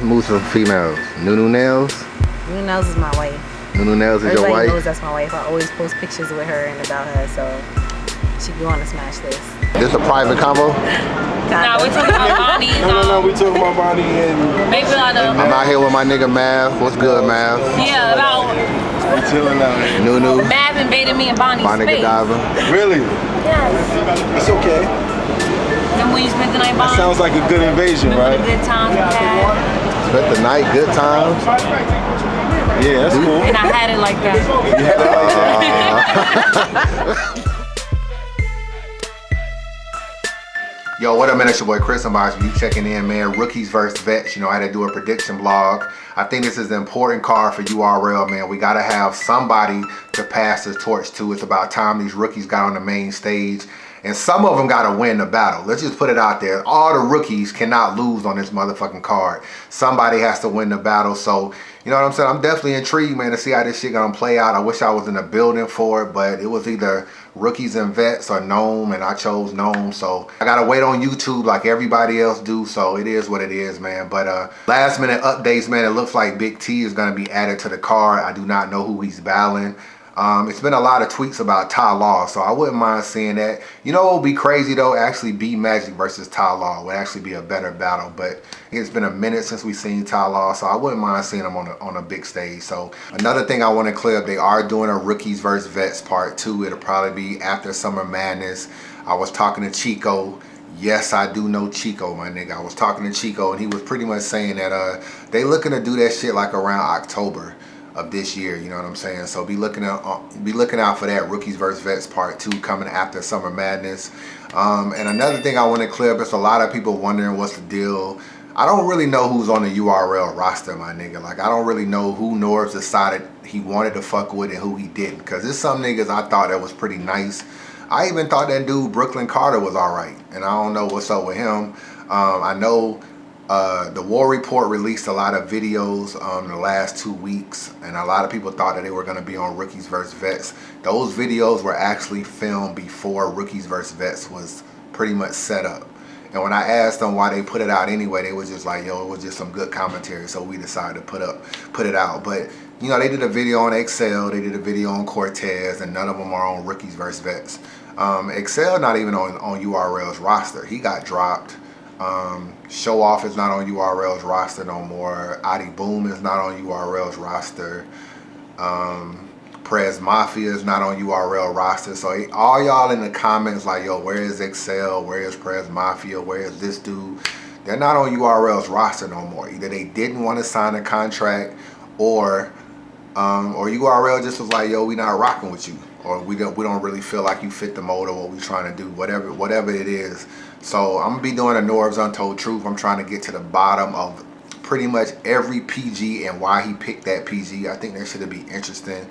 Move to females. Nunu Nails. Nunu Nails is my wife. Nunu Nails is your wife? Everybody knows that's my wife. I always post pictures with her and about her, so she be on the smash list. This a private combo? Nah, we talking about Bonnie. No, we talking about Bonnie and... Maybe I'm out here with my nigga Mav. What's good, Mav? Yeah, about... We chilling out here. Nunu. Mav invaded me and Bonnie's My nigga space. Diver. Really? Yes. It's okay. Then we spent the night, Bonnie. That sounds like a good invasion, right? Good times we had. Spent the night, good times. Yeah, that's cool. And I had it like that. Yo, what up, man? It's your boy Chris. I'm about to be checking in, man. Rookies versus vets. You know, I had to do a prediction blog. I think this is an important card for URL, man. We got to have somebody to pass the torch to. It's about time these rookies got on the main stage. And some of them got to win the battle. Let's just put it out there. All the rookies cannot lose on this motherfucking card. Somebody has to win the battle. So, you know what I'm saying? I'm definitely intrigued, man, to see how this shit gonna play out. I wish I was in the building for it, but it was either rookies and vets or Gnome, and I chose Gnome. So I gotta wait on YouTube like everybody else do. So it is what it is, man. But last minute updates, man. It looks like Big T is gonna be added to the card. I do not know who he's battling. It's been a lot of tweets about Ty Law, so I wouldn't mind seeing that. You know what would be crazy though? Actually, B Magic versus Ty Law would actually be a better battle, but it's been a minute since we've seen Ty Law, so I wouldn't mind seeing him on a big stage. So another thing I want to clear up, they are doing a Rookies versus Vets part 2. It'll probably be after Summer Madness. I was talking to Chico. Yes, I do know Chico, my nigga. I was talking to Chico, and he was pretty much saying that they looking to do that shit like around October of this year, you know what I'm saying? So be looking out for that Rookies vs Vets part 2 coming after Summer Madness. And another thing I want to clear up is a lot of people wondering what's the deal. I don't really know who's on the URL roster, my nigga. Like, I don't really know who Norbs decided he wanted to fuck with and who he didn't. Cause there's some niggas I thought that was pretty nice. I even thought that dude Brooklyn Carter was all right, and I don't know what's up with him. I know the War Report released a lot of videos the last 2 weeks, and a lot of people thought that they were going to be on Rookies vs Vets. Those videos were actually filmed before Rookies vs Vets was pretty much set up. And when I asked them why they put it out anyway, they was just like, yo, it was just some good commentary, so we decided to put it out. But you know, they did a video on Excel, they did a video on Cortez, and none of them are on Rookies vs Vets. Excel not even on URL's roster. He got dropped. Show Off is not on URL's roster no more. Adi Boom is not on URL's roster. Prez Mafia is not on URL roster. So all y'all in the comments like, yo, where is Excel? Where is Prez Mafia? Where is this dude? They're not on URL's roster no more. Either they didn't want to sign a contract, or URL just was like, yo, we not rocking with you, or we don't really feel like you fit the mold of what we trying to do, whatever it is. So I'm gonna be doing a Norbs Untold Truth. I'm trying to get to the bottom of pretty much every PG and why he picked that PG. I think that should be interesting.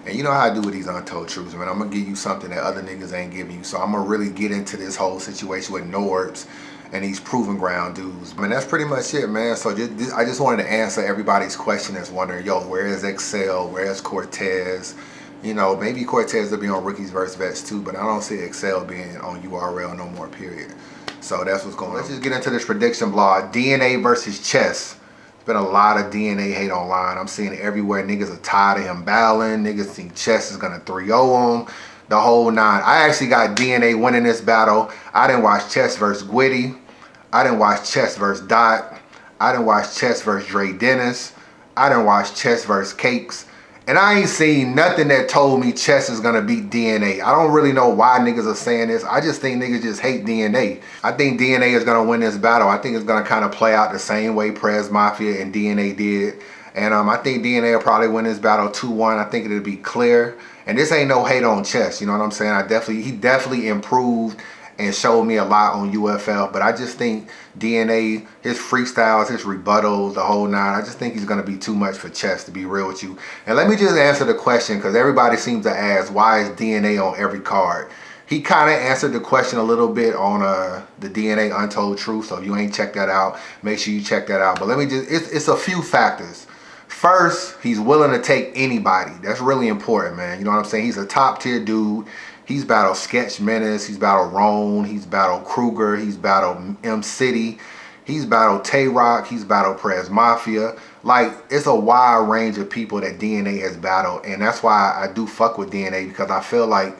And you know how I do with these Untold Truths, man. I'm gonna give you something that other niggas ain't giving you. So I'm gonna really get into this whole situation with Norbs and these Proving Ground dudes. I mean, that's pretty much it, man. So I just wanted to answer everybody's question that's wondering, yo, where is Excel? Where is Cortez? You know, maybe Cortez will be on Rookies vs Vets too, but I don't see Excel being on URL no more, period. So that's what's going on. Let's just get into this prediction blog. DNA versus Chess. There's been a lot of DNA hate online. I'm seeing it everywhere. Niggas are tired of him battling. Niggas think Chess is gonna 3-0 him. The whole nine. I actually got DNA winning this battle. I didn't watch Chess versus Gwitty. I didn't watch Chess versus Dot. I didn't watch Chess versus Dre Dennis. I didn't watch Chess versus Cakes. And I ain't seen nothing that told me Chess is gonna beat DNA. I don't really know why niggas are saying this. I just think niggas just hate DNA. I think DNA is gonna win this battle. I think it's gonna kind of play out the same way Prez Mafia and DNA did. And I think DNA will probably win this battle 2-1. I think it'll be clear. And this ain't no hate on Chess, you know what I'm saying? He definitely improved and showed me a lot on UFL, but I just think DNA, his freestyles, his rebuttals, the whole nine, I just think he's gonna be too much for Chess, to be real with you. And let me just answer the question, because everybody seems to ask, why is DNA on every card? He kind of answered the question a little bit on the DNA Untold Truth, so if you ain't checked that out, make sure you check that out. But let me just, it's a few factors. First, he's willing to take anybody. That's really important, man. You know what I'm saying? He's a top tier dude. He's battled Sketch Menace, he's battled Roan, he's battled Kruger, he's battled M City. He's battled Tay-Rock, he's battled Prez Mafia. Like, it's a wide range of people that DNA has battled, and that's why I do fuck with DNA, because I feel like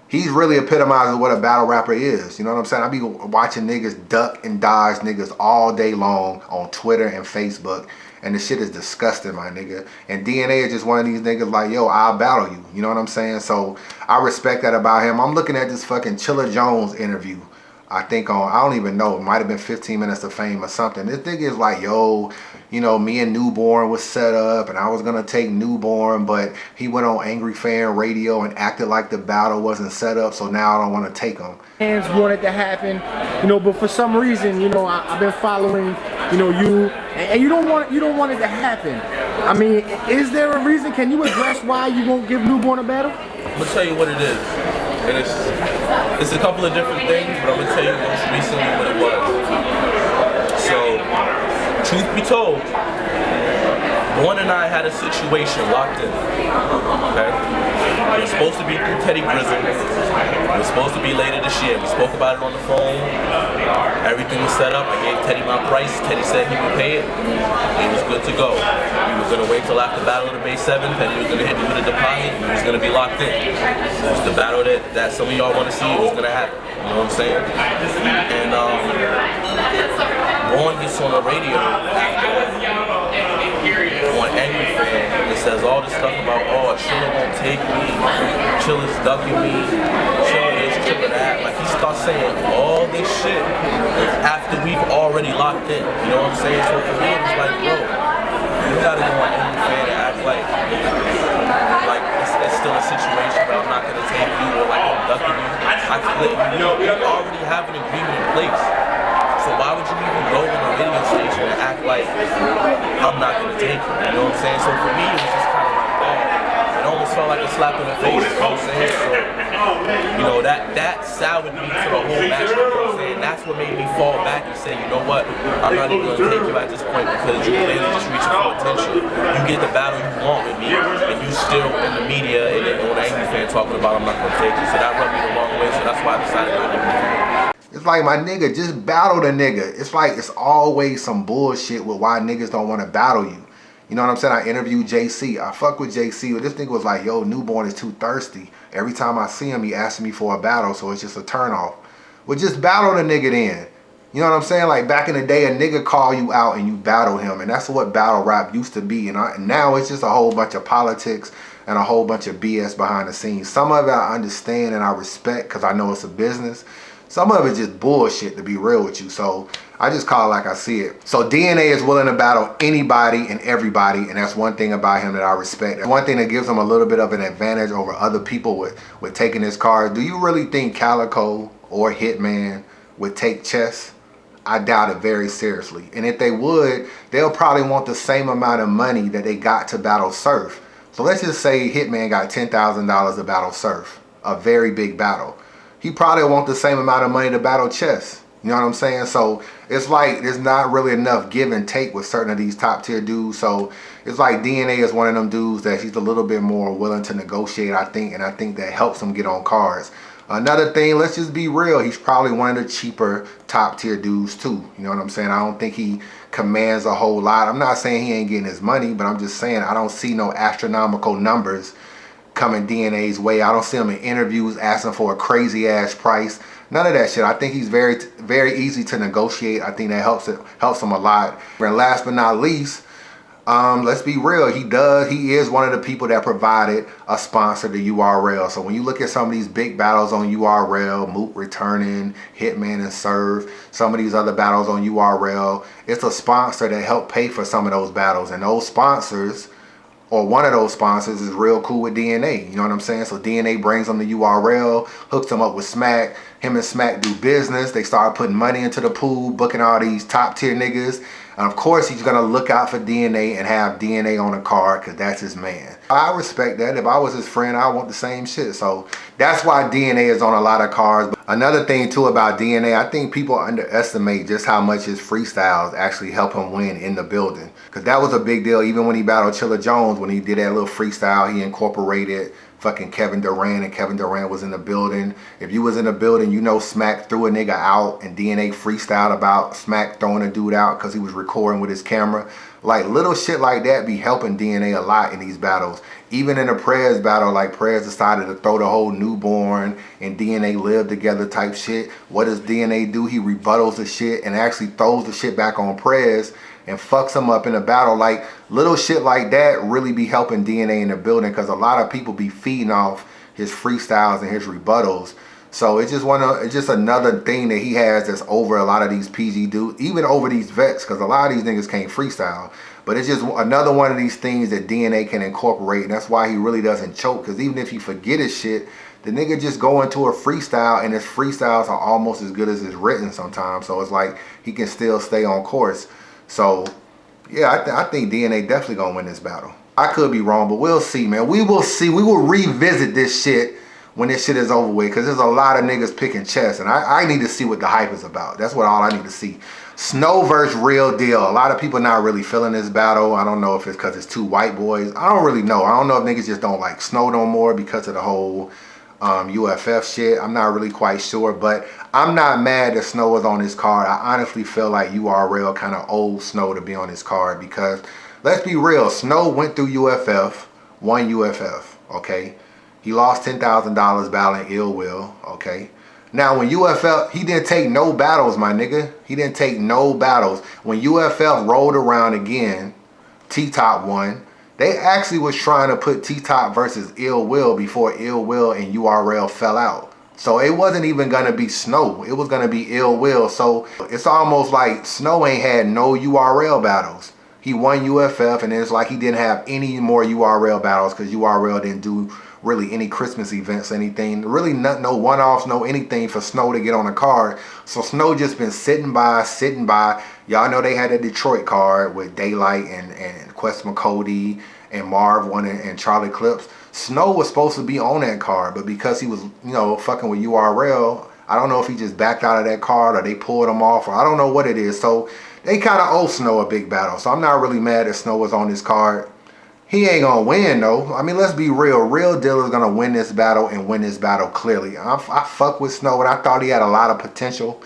he's really epitomizing what a battle rapper is. You know what I'm saying? I be watching niggas duck and dodge niggas all day long on Twitter and Facebook, and the shit is disgusting, my nigga. And DNA is just one of these niggas like, yo, I'll battle you. You know what I'm saying? So I respect that about him. I'm looking at this fucking Chilla Jones interview. I think on, I don't even know, it might have been 15 Minutes of Fame or something. This nigga is like, yo, you know, me and Newborn was set up and I was gonna take Newborn, but he went on Angry Fan Radio and acted like the battle wasn't set up, so now I don't want to take him. Fans wanted to happen, you know, but for some reason, you know, I've been following, you know, you, and you don't want it to happen. I mean, is there a reason? Can you address why you won't give Newborn a battle? I'm gonna tell you what it is. And it's a couple of different things, but I'm gonna tell you most recently what it was. So, truth be told, Born and I had a situation locked in. Okay? It was supposed to be through Teddy Grizzle. It was supposed to be later this year. We spoke about it on the phone. Everything was set up. I gave Teddy my price. Teddy said he would pay it. It was good to go. We was gonna wait till after Battle of the Bay 7. Teddy was gonna hit me with a deposit. We was gonna be locked in. It was the battle that some of y'all want to see. It was gonna happen. You know what I'm saying? And Born gets on the radio on Angry Fan. It says all this stuff about, oh, Chilla won't take me, Chilla's ducking me, Chilla this, Chilla that. Like, he starts saying all this shit after we've already locked in. You know what I'm saying? So for me, it's like, bro, you gotta go on Angry Fan and act like it's still a situation where I'm not gonna take you or like I'm ducking you. I can let you know. We already have an agreement in place. So why would you even go to the radio station and act like I'm not gonna take it? You know what I'm saying? So for me, it was just kind of like that. It almost felt like a slap in the face. You know what I'm saying? So, you know, that soured me to the whole match. You know what I'm saying? That's what made me fall back and say, you know what? I'm not even gonna take you at this point because you're clearly just reaching for attention. You get the battle you want with me, and you still in the media and then on Angry Fan talking about I'm not gonna take you. So that rubbed me the wrong way. So that's why I decided to do it. It's like, my nigga, just battle the nigga. It's like, it's always some bullshit with why niggas don't want to battle you. You know what I'm saying? I interviewed JC. I fuck with JC. This nigga was like, yo, Newborn is too thirsty. Every time I see him, he asking me for a battle, so it's just a turnoff. Well, just battle the nigga then. You know what I'm saying? Like, back in the day, a nigga call you out and you battle him, and that's what battle rap used to be. And now it's just a whole bunch of politics and a whole bunch of BS behind the scenes. Some of it I understand and I respect because I know it's a business. Some of it's just bullshit, to be real with you. So I just call it like I see it. So DNA is willing to battle anybody and everybody, and that's one thing about him that I respect. One thing that gives him a little bit of an advantage over other people with taking his card. Do you really think Calico or Hitman would take Chess? I doubt it very seriously. And if they would, they'll probably want the same amount of money that they got to battle Surf. So let's just say Hitman got $10,000 to battle Surf, a very big battle. He probably want the same amount of money to battle Chess. You know what I'm saying? So it's like there's not really enough give and take with certain of these top tier dudes. So it's like DNA is one of them dudes that he's a little bit more willing to negotiate, I think, and I think that helps him get on cards. Another thing, let's just be real, he's probably one of the cheaper top tier dudes too. You know what I'm saying? I don't think he commands a whole lot. I'm not saying he ain't getting his money, but I'm just saying I don't see no astronomical numbers coming DNA's way. I don't see him in interviews asking for a crazy ass price. None of that shit. I think he's very, very easy to negotiate. I think that helps him a lot. And last but not least, let's be real. He is one of the people that provided a sponsor to URL. So when you look at some of these big battles on URL, Moot returning, Hitman and Serve, some of these other battles on URL, it's a sponsor that helped pay for some of those battles. And those sponsors, or one of those sponsors, is real cool with DNA. You know what I'm saying? So DNA brings them to URL, hooks them up with Smack. Him and Smack do business. They start putting money into the pool, booking all these top tier niggas. And of course, he's going to look out for DNA and have DNA on the card because that's his man. I respect that. If I was his friend, I want the same shit. So that's why DNA is on a lot of cards. Another thing too about DNA, I think people underestimate just how much his freestyles actually help him win in the building. Because that was a big deal even when he battled Chilla Jones. When he did that little freestyle, he incorporated fucking Kevin Durant, and Kevin Durant was in the building. If you was in the building, you know Smack threw a nigga out, and DNA freestyled about Smack throwing a dude out because he was recording with his camera. Like little shit like that be helping DNA a lot in these battles. Even in the Prez battle, like Prez decided to throw the whole newborn and DNA live together type shit. What does DNA do? He rebuttals the shit and actually throws the shit back on Prez and fucks him up in a battle. Like little shit like that really be helping DNA in the building, because a lot of people be feeding off his freestyles and his rebuttals. So it's just another thing that he has that's over a lot of these PG dudes, even over these vets, because a lot of these niggas can't freestyle. But it's just another one of these things that DNA can incorporate, and that's why he really doesn't choke, because even if he forget his shit, the nigga just go into a freestyle, and his freestyles are almost as good as his written sometimes. So it's like he can still stay on course. So yeah, I think DNA definitely gonna win this battle. I could be wrong, but we'll see, man. We will see. We will revisit this shit when this shit is over with, because there's a lot of niggas picking chess, and I need to see what the hype is about. That's what all I need to see. Snow versus Real Deal. A lot of people not really feeling this battle. I don't know if it's because it's two white boys. I don't really know. I don't know if niggas just don't like Snow no more because of the whole UFF shit. I'm not really quite sure, but I'm not mad that Snow was on this card. I honestly feel like URL kind of owed Snow to be on this card, because let's be real, Snow went through UFF, won UFF, okay? He lost $10,000 battling Ill Will, okay? Now, when UFF, he didn't take no battles, my nigga. He didn't take no battles. When UFF rolled around again, T-Top won. They actually was trying to put T-Top versus Ill Will before Ill Will and URL fell out. So it wasn't even gonna be Snow. It was gonna be Ill Will. So it's almost like Snow ain't had no URL battles. He won UFF, and it's like he didn't have any more URL battles, because URL didn't do really any Christmas events, anything. Really no one-offs, no anything for Snow to get on the card. So Snow just been sitting by. Y'all know they had a Detroit card with Daylight and Quest McCody and Marv one and Charlie Clips. Snow was supposed to be on that card, but because he was, you know, fucking with URL, I don't know if he just backed out of that card or they pulled him off, or I don't know what it is. So they kind of owe Snow a big battle. So I'm not really mad that Snow was on this card. He ain't gonna win though. I mean, let's be real. Real Deal is gonna win this battle, and win this battle clearly. I fuck with Snow, and I thought he had a lot of potential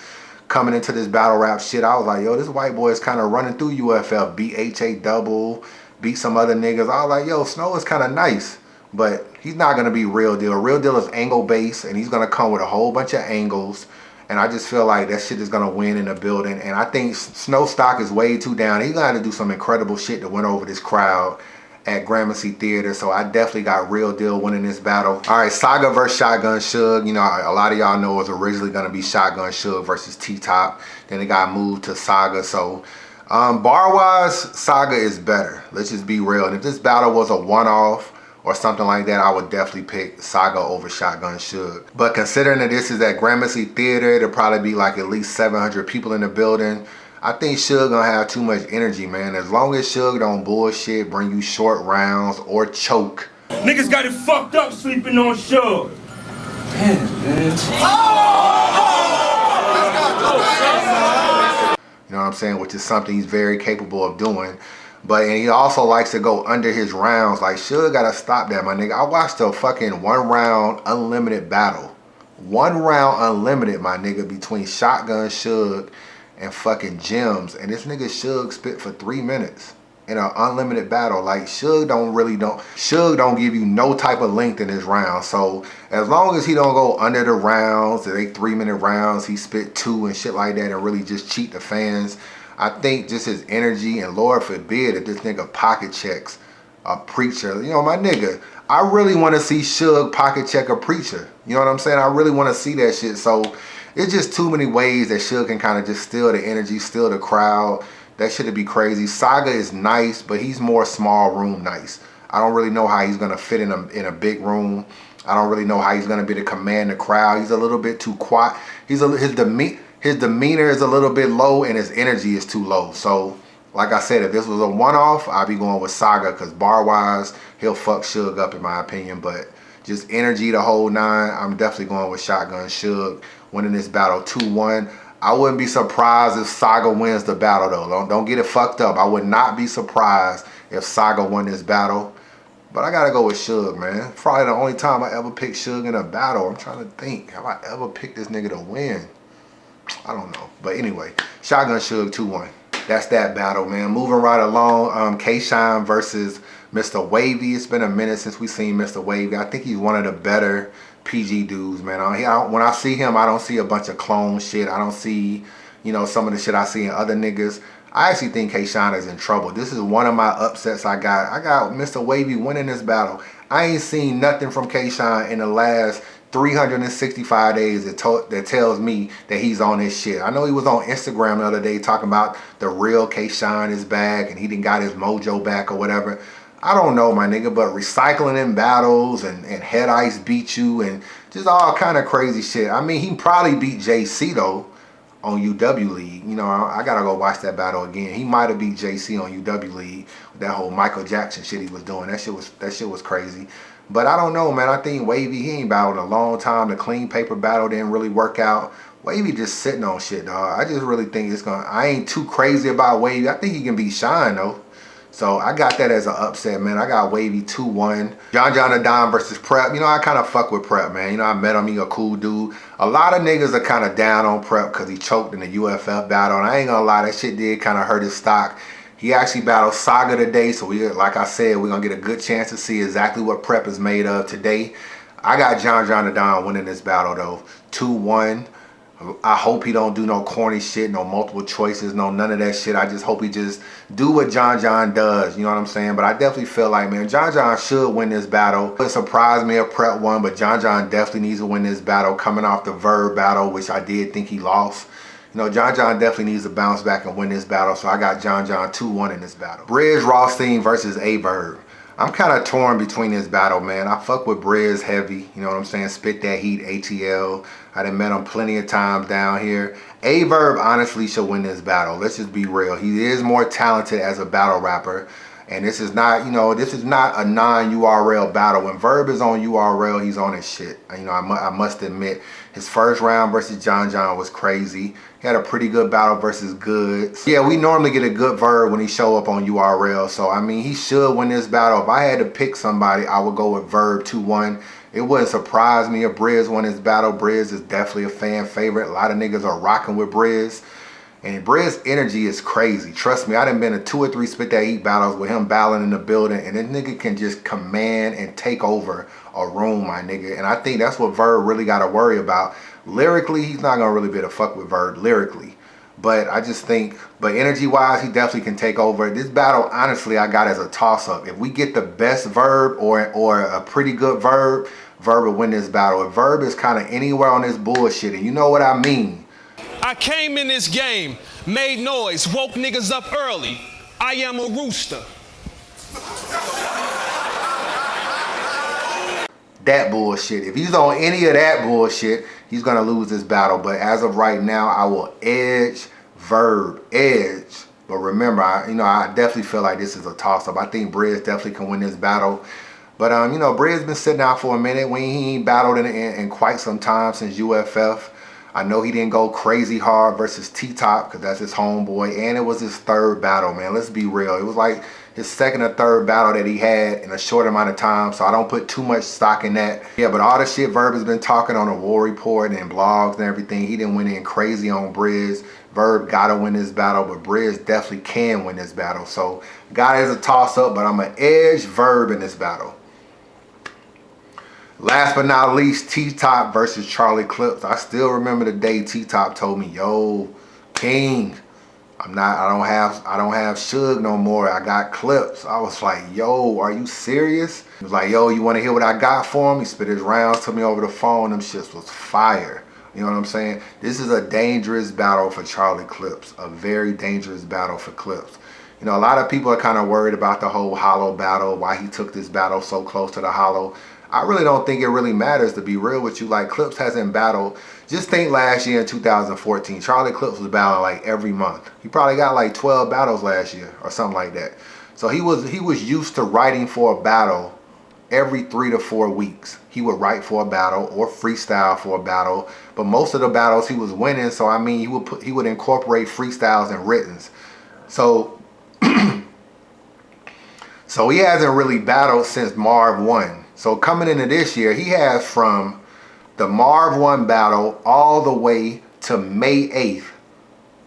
coming into this battle rap shit. I was like, yo, this white boy is kind of running through UFF, beat HA Double, beat some other niggas. I was like, yo, Snow is kind of nice, but he's not gonna be Real Deal. Real Deal is angle based, and he's gonna come with a whole bunch of angles. And I just feel like that shit is gonna win in the building. And I think Snow stock is way too down. He's gonna have to do some incredible shit to win over this crowd at Gramercy Theater. So I definitely got Real Deal winning this battle. All right, Saga versus Shotgun Suge. You know, a lot of y'all know it was originally gonna be Shotgun Suge versus T-Top. Then it got moved to Saga. So bar-wise, Saga is better. Let's just be real. And if this battle was a one-off or something like that, I would definitely pick Saga over Shotgun Suge. But considering that this is at Gramercy Theater, it'll probably be like at least 700 people in the building. I think Suge gonna have too much energy, man. As long as Suge don't bullshit, bring you short rounds, or choke. Niggas got it fucked up sleeping on Suge. Damn, man. You know what I'm saying? Which is something he's very capable of doing. And he also likes to go under his rounds. Like, Suge gotta stop that, my nigga. I watched a fucking 1 round unlimited battle. 1 round unlimited, my nigga, between Shotgun Suge and fucking Gems. And this nigga Suge spit for 3 minutes in an unlimited battle. Like, Suge don't give you no type of length in his round. So as long as he don't go under the rounds, they 3-minute rounds, he spit 2 and shit like that, and really just cheat the fans. I think just his energy, and Lord forbid if this nigga pocket checks a Preacher. You know, my nigga, I really want to see Suge pocket check a Preacher. You know what I'm saying? I really want to see that shit. So it's just too many ways that Suge can kind of just steal the energy, steal the crowd. That shit'd be crazy. Saga is nice, but he's more small room nice. I don't really know how he's gonna fit in a big room. I don't really know how he's gonna be to command the crowd. He's a little bit too quiet. His demeanor is a little bit low, and his energy is too low. So, like I said, if this was a one-off, I'd be going with Saga, because bar-wise, he'll fuck Suge up in my opinion. But just energy the whole 9, I'm definitely going with Shotgun Suge winning this battle 2-1. I wouldn't be surprised if Saga wins the battle though. Don't get it fucked up. I would not be surprised if Saga won this battle. But I gotta go with Suge, man. Probably the only time I ever picked Suge in a battle. I'm trying to think. Have I ever picked this nigga to win? I don't know. But anyway, Shotgun Suge 2-1. That's that battle, man. Moving right along, K-Shine versus Mr. Wavy. It's been a minute since we seen Mr. Wavy. I think he's one of the better PG dudes, man. When I see him, I don't see a bunch of clone shit. I don't see, you know, some of the shit I see in other niggas. I actually think K-Shine is in trouble. This is one of my upsets I got. I got Mr. Wavy winning this battle. I ain't seen nothing from K-Shine in the last 365 days that tells me that he's on his shit. I know he was on Instagram the other day talking about the real K-Shine is back and he didn't got his mojo back or whatever. I don't know, my nigga, but recycling in battles and Head Ice beat you and just all kind of crazy shit. I mean, he probably beat JC though on UW League. You know, I gotta go watch that battle again. He might have beat JC on UW League with that whole Michael Jackson shit he was doing. That shit was crazy. But I don't know, man. I think Wavy, he ain't battled in a long time. The clean paper battle didn't really work out. Wavy just sitting on shit, dog. I just really think I ain't too crazy about Wavy. I think he can beat Shine, though. So I got that as an upset, man. I got Wavy 2-1. John the Don versus Prep. You know, I kind of fuck with Prep, man. You know, I met him. He a cool dude. A lot of niggas are kind of down on Prep because he choked in the UFF battle. And I ain't gonna lie, that shit did kind of hurt his stock. He actually battled Saga today, so like I said, we're gonna get a good chance to see exactly what Prep is made of today. I got John the Don winning this battle though, 2-1. I hope he don't do no corny shit, no multiple choices, no none of that shit. I just hope he just do what John does, you know what I'm saying? But I definitely feel like, man, John should win this battle. It surprised me if Prep won, but John definitely needs to win this battle coming off the Verb battle, which I did think he lost. You know, John definitely needs to bounce back and win this battle, so I got John 2-1 in this battle. Briz Rothstein versus Verb. I'm kind of torn between this battle, man. I fuck with Briz heavy, you know what I'm saying? Spit that heat, ATL. I done met him plenty of times down here. Verb honestly should win this battle. Let's just be real. He is more talented as a battle rapper. And this is not, you know, this is not a non-URL battle. When Verb is on URL, he's on his shit. You know, I must admit, his first round versus John was crazy. He had a pretty good battle versus Good. Yeah, we normally get a good Verb when he show up on URL. So, I mean, he should win this battle. If I had to pick somebody, I would go with Verb 2-1. It wouldn't surprise me if Briz won this battle. Briz is definitely a fan favorite. A lot of niggas are rocking with Briz. And Briz energy is crazy. Trust me, I done been to 2 or 3 Spit That Heat battles with him battling in the building, and this nigga can just command and take over a room, my nigga. And I think that's what Verb really got to worry about. Lyrically, he's not gonna really be able to fuck with Verb lyrically. But I just think, but energy-wise, he definitely can take over. This battle, honestly, I got as a toss-up. If we get the best Verb or a pretty good Verb, Verb will win this battle. If Verb is kind of anywhere on this bullshit, and you know what I mean. I came in this game, made noise, woke niggas up early. I am a rooster. That bullshit. If he's on any of that bullshit, he's gonna lose this battle. But as of right now, I will edge Verb. Edge. But remember, I definitely feel like this is a toss-up. I think Briz definitely can win this battle. But you know, Briz been sitting out for a minute. When he ain't battled in quite some time since UFF. I know he didn't go crazy hard versus T-Top because that's his homeboy, and it was his 3rd battle, man. Let's be real. It was like his 2nd or 3rd battle that he had in a short amount of time, so I don't put too much stock in that. Yeah, but all the shit Verb has been talking on the War Report and blogs and everything, he didn't win in crazy on Briz. Verb gotta win this battle, but Briz definitely can win this battle. So got it as a toss-up, but I'm gonna edge Verb in this battle. Last but not least, T-Top versus Charlie Clips. I still remember the day T-Top told me, "Yo, King, I don't have Suge no more. I got Clips." I was like, "Yo, are you serious?" He was like, "Yo, you want to hear what I got for him?" He spit his rounds to me over the phone. Them shits was fire. You know what I'm saying? This is a dangerous battle for Charlie Clips. A very dangerous battle for Clips. You know, a lot of people are kind of worried about the whole Hollow battle, why he took this battle so close to the Hollow. I really don't think it really matters, to be real with you. Like, Clips hasn't battled. Just think last year in 2014, Charlie Clips was battling like every month. He probably got like 12 battles last year or something like that. So he was used to writing for a battle every 3 to 4 weeks. He would write for a battle or freestyle for a battle. But most of the battles he was winning, so I mean, he would incorporate freestyles and writtens. So So he hasn't really battled since Marv 1. So coming into this year, he has from the Marv 1 battle all the way to May 8th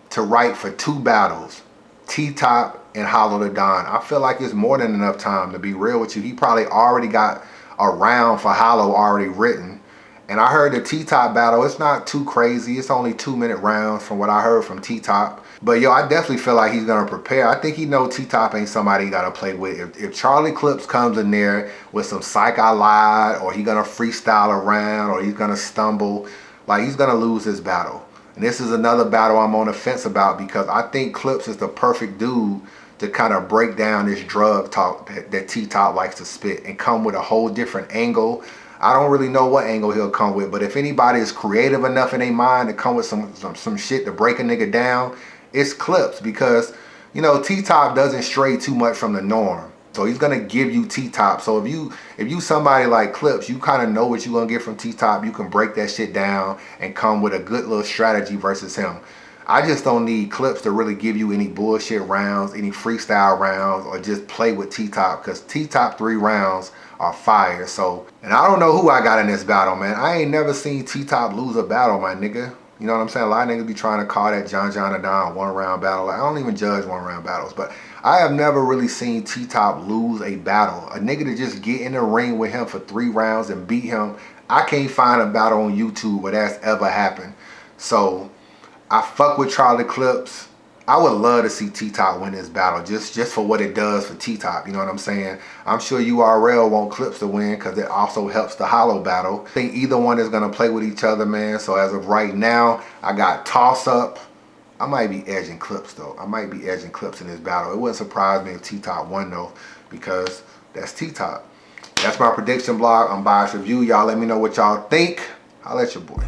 to write for 2 battles, T-Top and Hollow the Don. I feel like it's more than enough time, to be real with you. He probably already got a round for Hollow already written. And I heard the T-Top battle, it's not too crazy. It's only 2-minute rounds from what I heard from T-Top. But yo, I definitely feel like he's gonna prepare. I think he know T-Top ain't somebody he gotta play with. If Charlie Clips comes in there with some psych I lied, or he gonna freestyle around, or he's gonna stumble, like he's gonna lose this battle. And this is another battle I'm on the fence about, because I think Clips is the perfect dude to kind of break down this drug talk that T-Top likes to spit and come with a whole different angle. I don't really know what angle he'll come with, but if anybody is creative enough in their mind to come with some shit to break a nigga down, it's Clips, because, you know, T-Top doesn't stray too much from the norm. So he's gonna give you T-Top. So if you somebody like Clips, you kind of know what you're gonna get from T-Top. You can break that shit down and come with a good little strategy versus him. I just don't need Clips to really give you any bullshit rounds, any freestyle rounds, or just play with T-Top, because T-Top 3 rounds are fire. So, and I don't know who I got in this battle, man. I ain't never seen T-Top lose a battle, my nigga. You know what I'm saying? A lot of niggas be trying to call that John Adon 1-round battle. Like, I don't even judge 1-round battles, but I have never really seen T-Top lose a battle. A nigga to just get in the ring with him for 3 rounds and beat him, I can't find a battle on YouTube where that's ever happened. So I fuck with Charlie Clips. I would love to see T-Top win this battle just for what it does for T-Top. You know what I'm saying? I'm sure URL want Clips to win because it also helps the Hollow battle. I think either one is going to play with each other, man. So as of right now, I got Toss Up. I might be edging Clips, though. I might be edging Clips in this battle. It wouldn't surprise me if T-Top won, though, because that's T-Top. That's my prediction blog, Unbiased Review. Y'all let me know what y'all think. Holla at your boy.